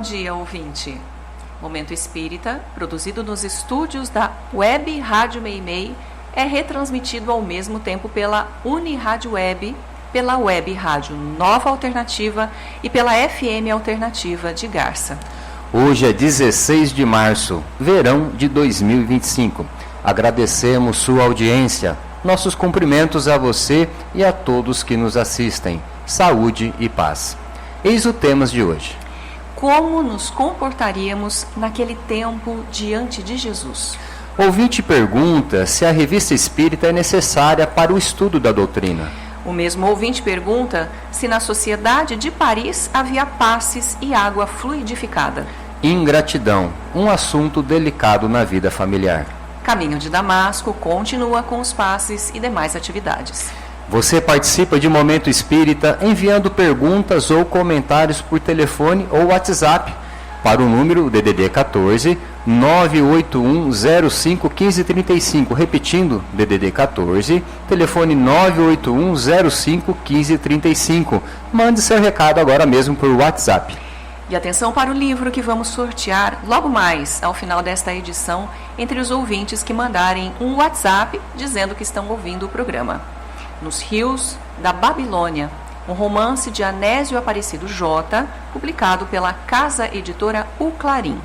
dia, ouvinte. Momento Espírita, produzido nos estúdios da Web Rádio Meimei, é retransmitido ao mesmo tempo pela Unirádio Web, pela Web Rádio Nova Alternativa e pela FM Alternativa de Garça. Hoje é 16 de março, verão de 2025. Agradecemos sua audiência. Nossos cumprimentos a você e a todos que nos assistem. Saúde e paz. Eis o tema de hoje. Como nos comportaríamos naquele tempo diante de Jesus? Ouvinte pergunta se a revista espírita é necessária para o estudo da doutrina. O mesmo ouvinte pergunta se na sociedade de Paris havia passes e água fluidificada. Ingratidão, um assunto delicado na vida familiar. Caminho de Damasco continua com os passes e demais atividades. Você participa de Momento Espírita enviando perguntas ou comentários por telefone ou WhatsApp para o número DDD 14 981051535. Repetindo, DDD 14, telefone 981051535. Mande seu recado agora mesmo por WhatsApp. E atenção para o livro que vamos sortear logo mais, ao final desta edição, entre os ouvintes que mandarem um WhatsApp dizendo que estão ouvindo o programa. Nos Rios da Babilônia, um romance de Anésio Aparecido J, publicado pela Casa Editora O Clarim.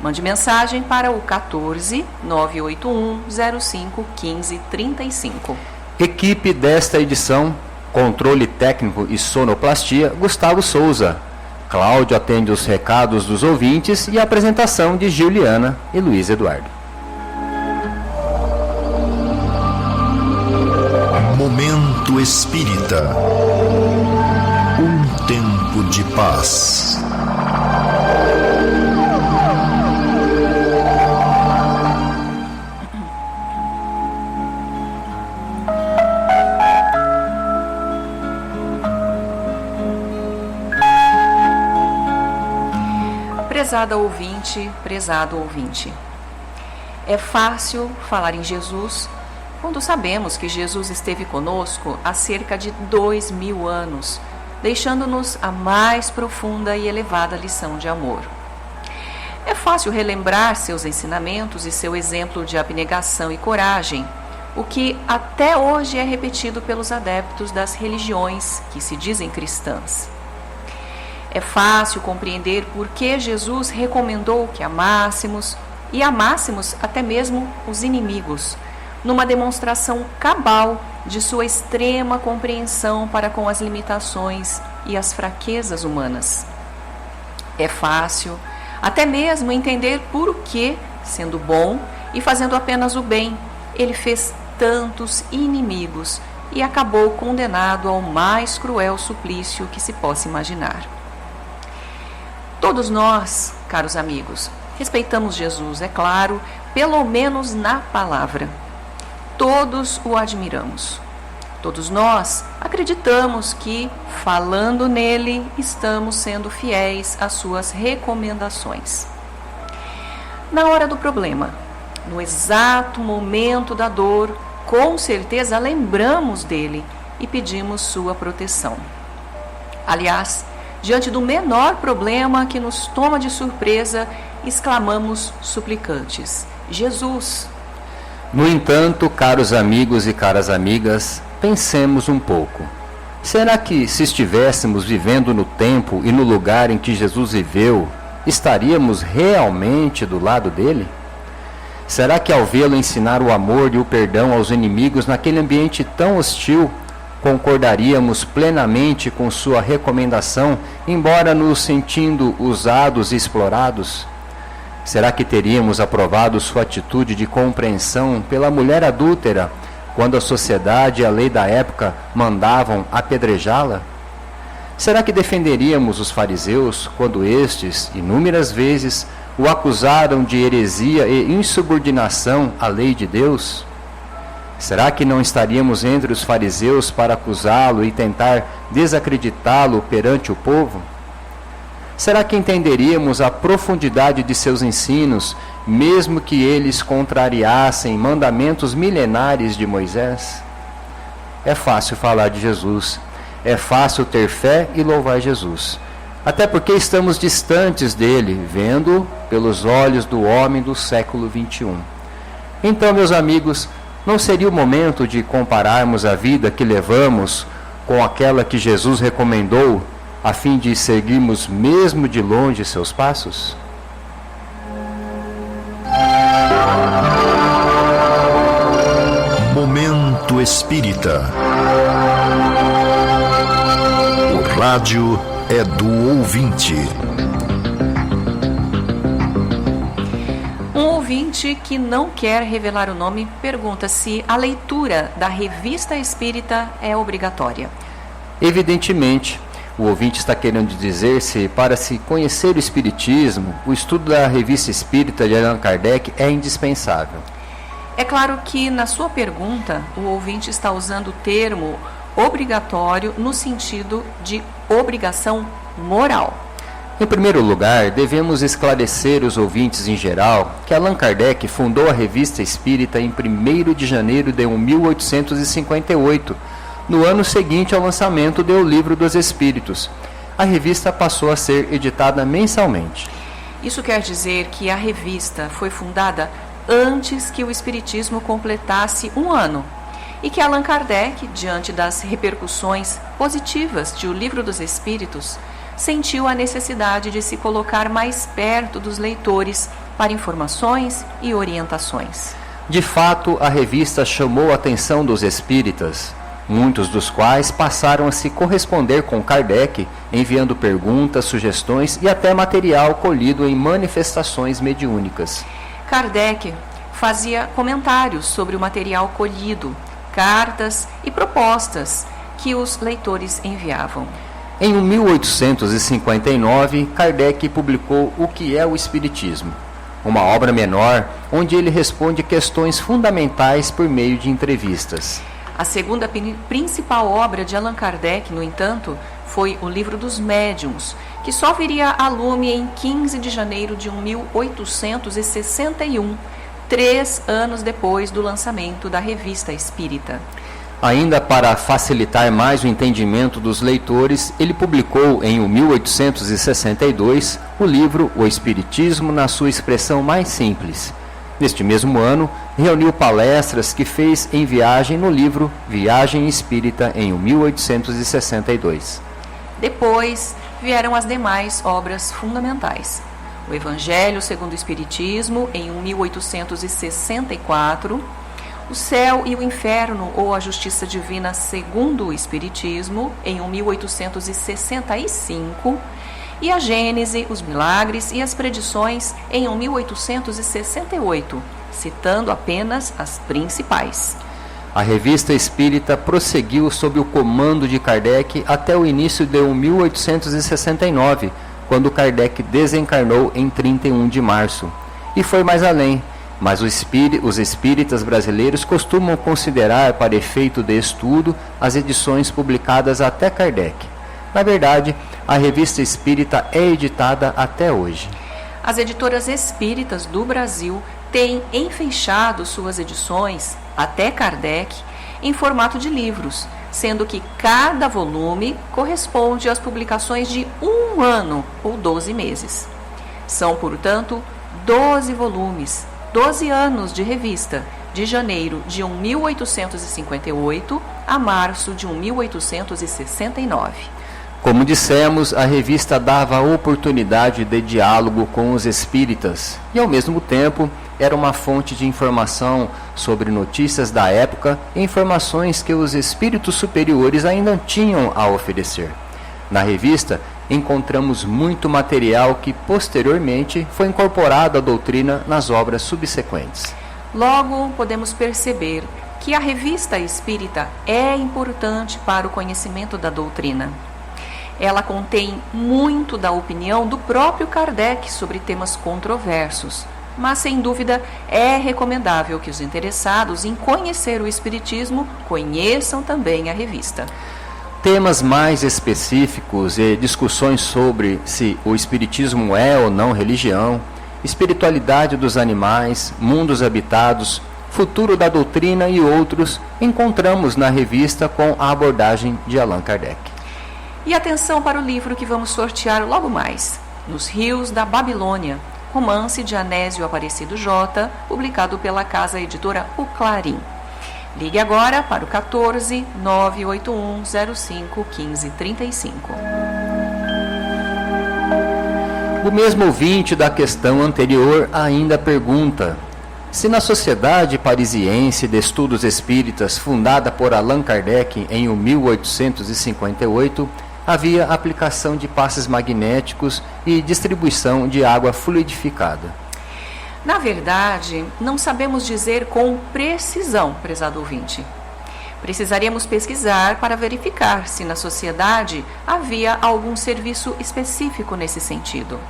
Mande mensagem para o 14 981 05 15 35. Equipe desta edição, controle técnico e sonoplastia, Gustavo Souza. Cláudio atende os recados dos ouvintes e a apresentação de Juliana e Luiz Eduardo. Momento Espírita. Um tempo de paz. Prezada ouvinte, prezado ouvinte. É fácil falar em Jesus quando sabemos que Jesus esteve conosco há cerca de 2000 anos, deixando-nos a mais profunda e elevada lição de amor. É fácil relembrar seus ensinamentos e seu exemplo de abnegação e coragem, o que até hoje é repetido pelos adeptos das religiões que se dizem cristãs. É fácil compreender por que Jesus recomendou que amássemos e amássemos até mesmo os inimigos, numa demonstração cabal de sua extrema compreensão para com as limitações e as fraquezas humanas. É fácil até mesmo entender por que, sendo bom e fazendo apenas o bem, ele fez tantos inimigos e acabou condenado ao mais cruel suplício que se possa imaginar. Todos nós, caros amigos, respeitamos Jesus, é claro, pelo menos na palavra. Todos o admiramos. Todos nós acreditamos que, falando nele, estamos sendo fiéis às suas recomendações. Na hora do problema, no exato momento da dor, com certeza lembramos dele e pedimos sua proteção. Aliás, diante do menor problema que nos toma de surpresa, exclamamos suplicantes: Jesus! No entanto, caros amigos e caras amigas, pensemos um pouco. Será que, se estivéssemos vivendo no tempo e no lugar em que Jesus viveu, estaríamos realmente do lado dele? Será que, ao vê-lo ensinar o amor e o perdão aos inimigos naquele ambiente tão hostil, concordaríamos plenamente com sua recomendação, embora nos sentindo usados e explorados? Será que teríamos aprovado sua atitude de compreensão pela mulher adúltera, quando a sociedade e a lei da época mandavam apedrejá-la? Será que defenderíamos os fariseus, quando estes, inúmeras vezes, o acusaram de heresia e insubordinação à lei de Deus? Será que não estaríamos entre os fariseus para acusá-lo e tentar desacreditá-lo perante o povo? Será que entenderíamos a profundidade de seus ensinos, mesmo que eles contrariassem mandamentos milenares de Moisés? É fácil falar de Jesus, é fácil ter fé e louvar Jesus. Até porque estamos distantes dele, vendo pelos olhos do homem do século XXI. Então, meus amigos, não seria o momento de compararmos a vida que levamos com aquela que Jesus recomendou, a fim de seguirmos mesmo de longe seus passos? Momento Espírita. O rádio é do ouvinte. Um ouvinte que não quer revelar o nome pergunta se a leitura da Revista Espírita é obrigatória. Evidentemente, o ouvinte está querendo dizer se, para se conhecer o Espiritismo, o estudo da Revista Espírita de Allan Kardec é indispensável. É claro que, na sua pergunta, o ouvinte está usando o termo obrigatório no sentido de obrigação moral. Em primeiro lugar, devemos esclarecer os ouvintes em geral que Allan Kardec fundou a Revista Espírita em 1º de janeiro de 1858, no ano seguinte ao lançamento do Livro dos Espíritos. A revista passou a ser editada mensalmente. Isso quer dizer que a revista foi fundada antes que o Espiritismo completasse 1 ano, e que Allan Kardec, diante das repercussões positivas de O Livro dos Espíritos, sentiu a necessidade de se colocar mais perto dos leitores para informações e orientações. De fato, a revista chamou a atenção dos espíritas, muitos dos quais passaram a se corresponder com Kardec, enviando perguntas, sugestões e até material colhido em manifestações mediúnicas. Kardec fazia comentários sobre o material colhido, cartas e propostas que os leitores enviavam. Em 1859, Kardec publicou O que é o Espiritismo, uma obra menor onde ele responde questões fundamentais por meio de entrevistas. A segunda principal obra de Allan Kardec, no entanto, foi O Livro dos Médiuns, que só viria a lume em 15 de janeiro de 1861, 3 anos depois do lançamento da Revista Espírita. Ainda para facilitar mais o entendimento dos leitores, ele publicou em 1862 o livro O Espiritismo na sua expressão mais simples. Neste mesmo ano, reuniu palestras que fez em viagem no livro Viagem Espírita em 1862. Depois vieram as demais obras fundamentais. O Evangelho segundo o Espiritismo, em 1864, O Céu e o Inferno, ou a Justiça Divina segundo o Espiritismo, em 1865, e a Gênese, os Milagres e as Predições, em 1868, citando apenas as principais. A Revista Espírita prosseguiu sob o comando de Kardec até o início de 1869, quando Kardec desencarnou em 31 de março. E foi mais além, mas os espíritas brasileiros costumam considerar, para efeito de estudo, as edições publicadas até Kardec. Na verdade, a Revista Espírita é editada até hoje. As editoras espíritas do Brasil têm enfeixado suas edições, até Kardec, em formato de livros, sendo que cada volume corresponde às publicações de 1 ano ou 12 meses. São, portanto, 12 volumes, 12 anos de revista, de janeiro de 1858 a março de 1869. Como dissemos, a revista dava oportunidade de diálogo com os espíritas e, ao mesmo tempo, era uma fonte de informação sobre notícias da época e informações que os espíritos superiores ainda tinham a oferecer. Na revista, encontramos muito material que, posteriormente, foi incorporado à doutrina nas obras subsequentes. Logo, podemos perceber que a Revista Espírita é importante para o conhecimento da doutrina. Ela contém muito da opinião do próprio Kardec sobre temas controversos, mas sem dúvida é recomendável que os interessados em conhecer o Espiritismo conheçam também a revista. Temas mais específicos e discussões sobre se o Espiritismo é ou não religião, espiritualidade dos animais, mundos habitados, futuro da doutrina e outros encontramos na revista com a abordagem de Allan Kardec. E atenção para o livro que vamos sortear logo mais, Nos Rios da Babilônia, romance de Anésio Aparecido J, publicado pela casa editora O Clarim. Ligue agora para o 14 981 05 15 35. O mesmo ouvinte da questão anterior ainda pergunta: se na Sociedade Parisiense de Estudos Espíritas, fundada por Allan Kardec em 1858, havia aplicação de passes magnéticos e distribuição de água fluidificada. Na verdade, não sabemos dizer com precisão, prezado ouvinte. Precisaríamos pesquisar para verificar se na sociedade havia algum serviço específico nesse sentido.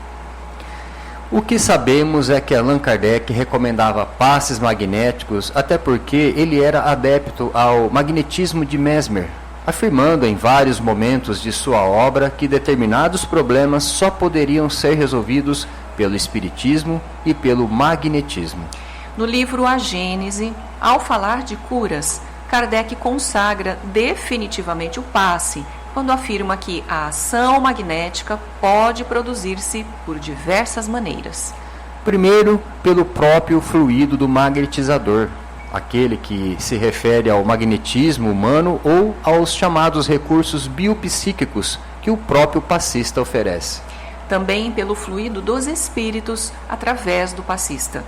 O que sabemos é que Allan Kardec recomendava passes magnéticos, até porque ele era adepto ao magnetismo de Mesmer, afirmando em vários momentos de sua obra que determinados problemas só poderiam ser resolvidos pelo espiritismo e pelo magnetismo. No livro A Gênese, ao falar de curas, Kardec consagra definitivamente o passe, quando afirma que a ação magnética pode produzir-se por diversas maneiras. Primeiro, pelo próprio fluido do magnetizador, aquele que se refere ao magnetismo humano ou aos chamados recursos biopsíquicos que o próprio passista oferece. Também pelo fluido dos espíritos através do passista.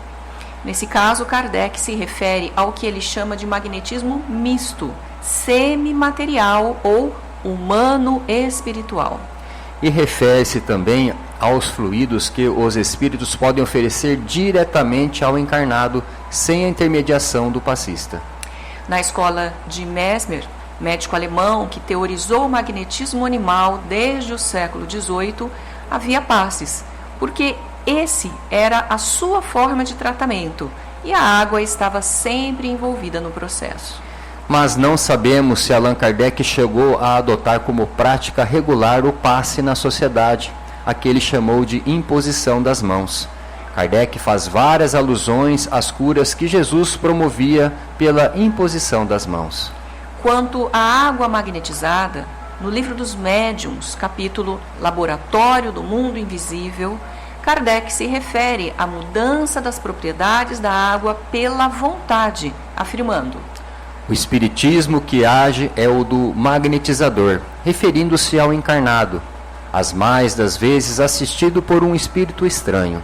Nesse caso, Kardec se refere ao que ele chama de magnetismo misto, semimaterial ou humano-espiritual. E refere-se também aos fluidos que os espíritos podem oferecer diretamente ao encarnado, sem a intermediação do passista. Na escola de Mesmer, médico alemão que teorizou o magnetismo animal desde o século XVIII, havia passes, porque esse era a sua forma de tratamento e a água estava sempre envolvida no processo. Mas não sabemos se Allan Kardec chegou a adotar como prática regular o passe na sociedade, a que ele chamou de imposição das mãos. Kardec faz várias alusões às curas que Jesus promovia pela imposição das mãos. Quanto à água magnetizada, no livro dos Médiuns, capítulo Laboratório do Mundo Invisível, Kardec se refere à mudança das propriedades da água pela vontade, afirmando: o espiritismo que age é o do magnetizador, referindo-se ao encarnado, as mais das vezes assistido por um espírito estranho.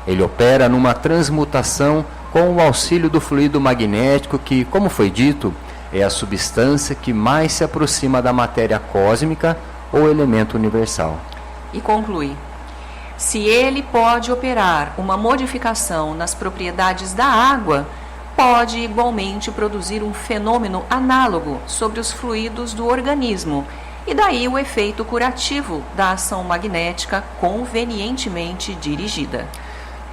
Ele opera numa transmutação com o auxílio do fluido magnético que, como foi dito, é a substância que mais se aproxima da matéria cósmica ou elemento universal. E conclui: se ele pode operar uma modificação nas propriedades da água, pode igualmente produzir um fenômeno análogo sobre os fluidos do organismo, e daí o efeito curativo da ação magnética convenientemente dirigida.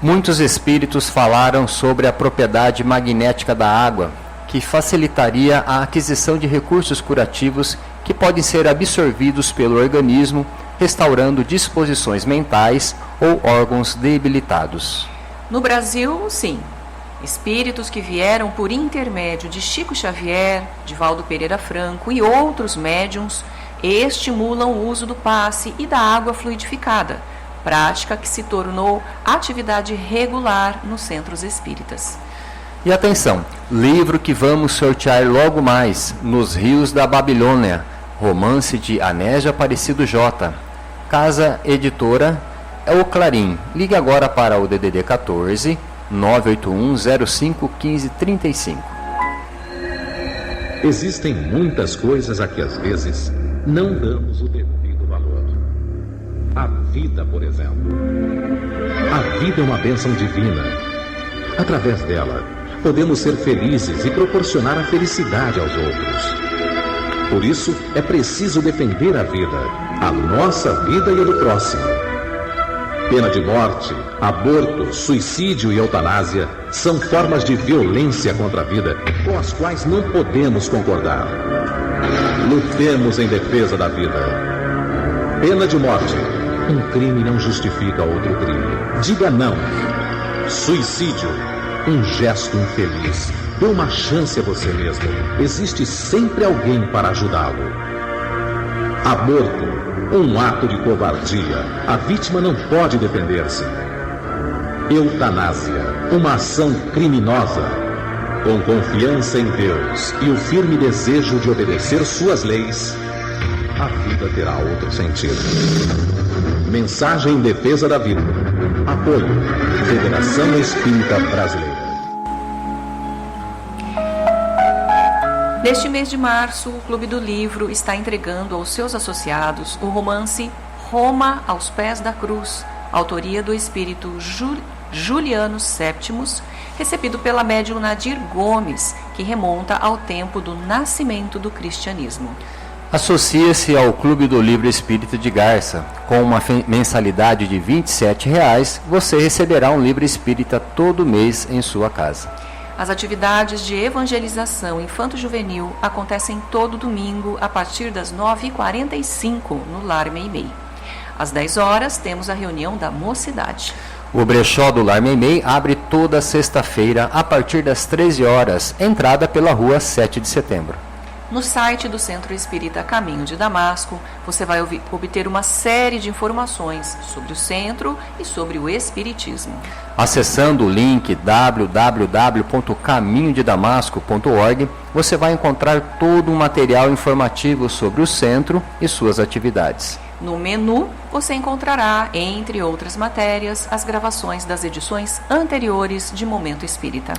Muitos espíritos falaram sobre a propriedade magnética da água, que facilitaria a aquisição de recursos curativos que podem ser absorvidos pelo organismo, restaurando disposições mentais ou órgãos debilitados. No Brasil, sim. Espíritos que vieram por intermédio de Chico Xavier, Divaldo Pereira Franco e outros médiuns estimulam o uso do passe e da água fluidificada, prática que se tornou atividade regular nos centros espíritas. E atenção, livro que vamos sortear logo mais, Nos Rios da Babilônia, romance de Anésio Aparecido J, casa editora é o Clarim. Ligue agora para o DDD 14 981 05 15 35. Existem muitas coisas a que às vezes não damos o devido valor. A vida, por exemplo. A vida é uma bênção divina. Através dela, podemos ser felizes e proporcionar a felicidade aos outros. Por isso, é preciso defender a vida, a nossa vida e a do próximo. Pena de morte, aborto, suicídio e eutanásia são formas de violência contra a vida com as quais não podemos concordar. Lutemos em defesa da vida. Pena de morte. Um crime não justifica outro crime. Diga não. Suicídio. Um gesto infeliz. Dê uma chance a você mesmo. Existe sempre alguém para ajudá-lo. Aborto, um ato de covardia. A vítima não pode defender-se. Eutanásia, uma ação criminosa. Com confiança em Deus e o firme desejo de obedecer suas leis, a vida terá outro sentido. Mensagem em defesa da vida. Apoio Federação Espírita Brasileira. Neste mês de março, o Clube do Livro está entregando aos seus associados o romance Roma aos Pés da Cruz, autoria do espírito Juliano Séptimos, recebido pela médium Nadir Gomes, que remonta ao tempo do nascimento do cristianismo. Associe-se ao Clube do Livro Espírita de Garça. Com uma mensalidade de R$ 27,00, você receberá um livro espírita todo mês em sua casa. As atividades de evangelização infanto-juvenil acontecem todo domingo a partir das 9h45 no Lar Meimei. Às 10 horas temos a reunião da mocidade. O brechó do Lar Meimei abre toda sexta-feira a partir das 13 horas, entrada pela rua 7 de setembro. No site do Centro Espírita Caminho de Damasco, você vai obter uma série de informações sobre o centro e sobre o espiritismo. Acessando o link www.caminhodedamasco.org, você vai encontrar todo um material informativo sobre o centro e suas atividades. No menu, você encontrará, entre outras matérias, as gravações das edições anteriores de Momento Espírita.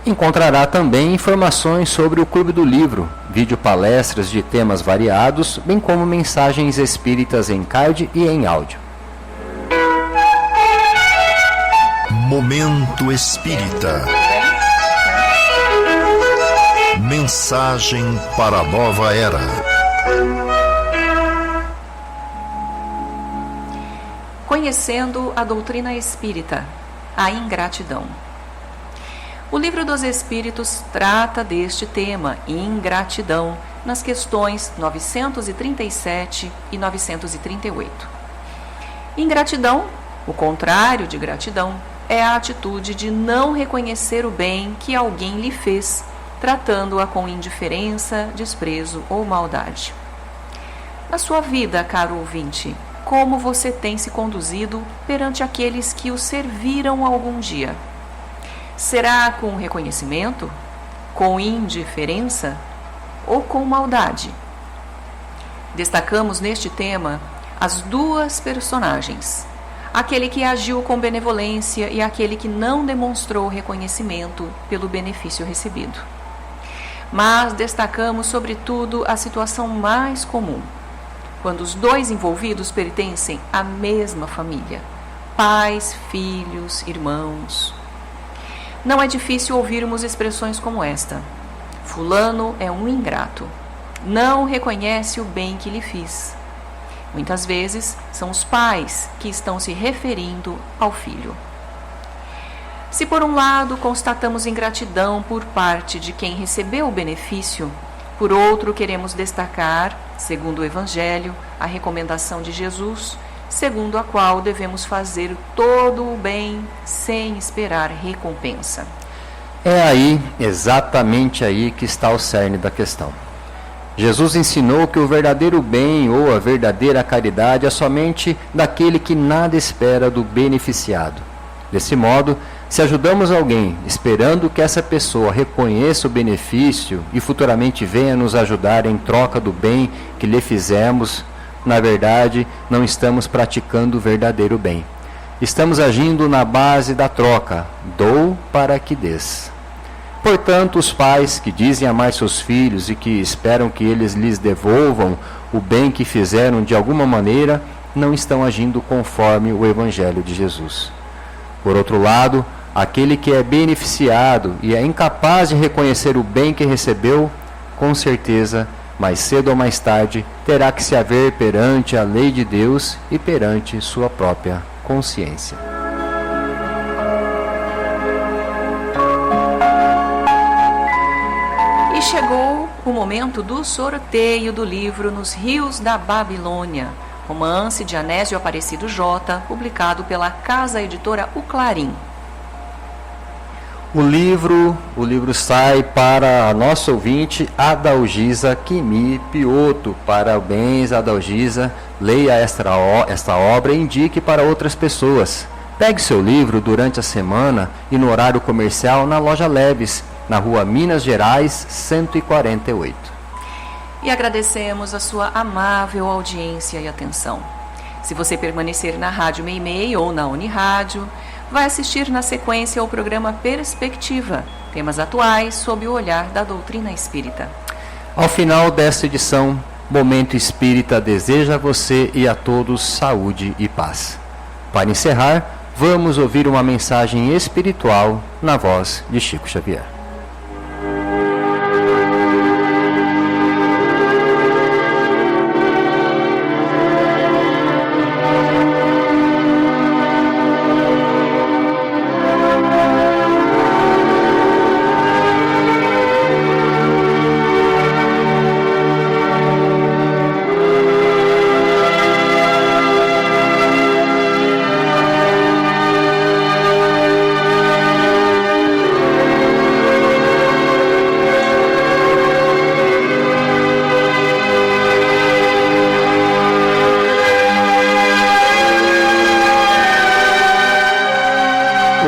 Encontrará também informações sobre o Clube do Livro, videopalestras de temas variados, bem como mensagens espíritas em card e em áudio. Momento Espírita. Mensagem para a nova era. Conhecendo a doutrina espírita, a ingratidão. O Livro dos Espíritos trata deste tema, ingratidão, nas questões 937 e 938. Ingratidão, o contrário de gratidão, é a atitude de não reconhecer o bem que alguém lhe fez, tratando-a com indiferença, desprezo ou maldade. Na sua vida, caro ouvinte, como você tem se conduzido perante aqueles que o serviram algum dia? Será com reconhecimento, com indiferença ou com maldade? Destacamos neste tema as duas personagens, aquele que agiu com benevolência e aquele que não demonstrou reconhecimento pelo benefício recebido. Mas destacamos, sobretudo, a situação mais comum, quando os dois envolvidos pertencem à mesma família, pais, filhos, irmãos. Não é difícil ouvirmos expressões como esta: fulano é um ingrato, não reconhece o bem que lhe fiz. Muitas vezes são os pais que estão se referindo ao filho. Se por um lado constatamos ingratidão por parte de quem recebeu o benefício, por outro queremos destacar, segundo o Evangelho, a recomendação de Jesus, segundo a qual devemos fazer todo o bem sem esperar recompensa. É aí, exatamente aí, que está o cerne da questão. Jesus ensinou que o verdadeiro bem ou a verdadeira caridade é somente daquele que nada espera do beneficiado. Desse modo, se ajudamos alguém esperando que essa pessoa reconheça o benefício e futuramente venha nos ajudar em troca do bem que lhe fizemos, na verdade, não estamos praticando o verdadeiro bem. Estamos agindo na base da troca, dou para que des. Portanto, os pais que dizem amar seus filhos e que esperam que eles lhes devolvam o bem que fizeram de alguma maneira, não estão agindo conforme o Evangelho de Jesus. Por outro lado, aquele que é beneficiado e é incapaz de reconhecer o bem que recebeu, com certeza, mais cedo ou mais tarde, terá que se haver perante a lei de Deus e perante sua própria consciência. E chegou o momento do sorteio do livro Nos Rios da Babilônia, romance de Anésio Aparecido J, publicado pela casa editora O Clarim. O livro sai para a nossa ouvinte Adalgisa Kimi Pioto. Parabéns, Adalgisa. Leia esta obra e indique para outras pessoas. Pegue seu livro durante a semana e no horário comercial na Loja Leves, na Rua Minas Gerais, 148. E agradecemos a sua amável audiência e atenção. Se você permanecer na Rádio Meimei ou na Unirádio, vai assistir na sequência ao programa Perspectiva, temas atuais sob o olhar da doutrina espírita. Ao final desta edição, Momento Espírita deseja a você e a todos saúde e paz. Para encerrar, vamos ouvir uma mensagem espiritual na voz de Chico Xavier.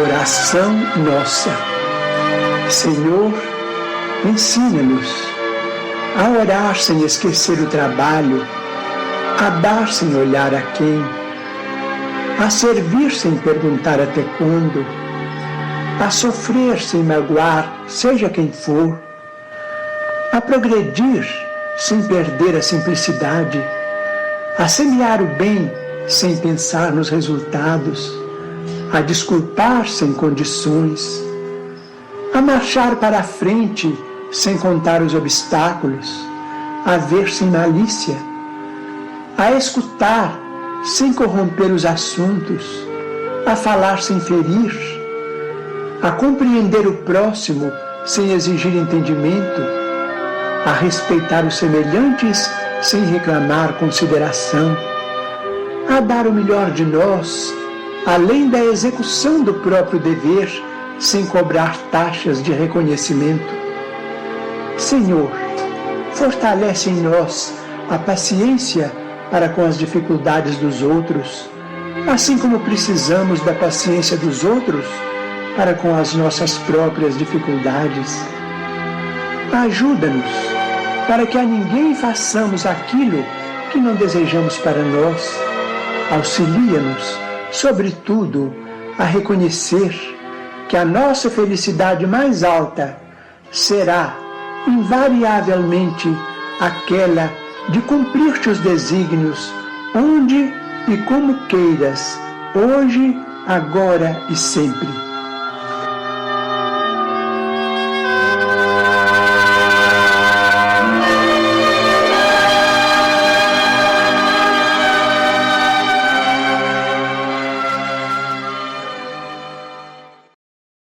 Oração nossa. Senhor, ensina-nos a orar sem esquecer o trabalho, a dar sem olhar a quem, a servir sem perguntar até quando, a sofrer sem magoar, seja quem for, a progredir sem perder a simplicidade, a semear o bem sem pensar nos resultados, a desculpar sem condições, a marchar para a frente sem contar os obstáculos, a ver sem malícia, a escutar sem corromper os assuntos, a falar sem ferir, a compreender o próximo sem exigir entendimento, a respeitar os semelhantes sem reclamar consideração, a dar o melhor de nós, além da execução do próprio dever, sem cobrar taxas de reconhecimento. Senhor, fortalece em nós a paciência para com as dificuldades dos outros, assim como precisamos da paciência dos outros para com as nossas próprias dificuldades. Ajuda-nos para que a ninguém façamos aquilo que não desejamos para nós. Auxilia-nos, sobretudo, a reconhecer que a nossa felicidade mais alta será, invariavelmente, aquela de cumprir teus desígnios, onde e como queiras, hoje, agora e sempre.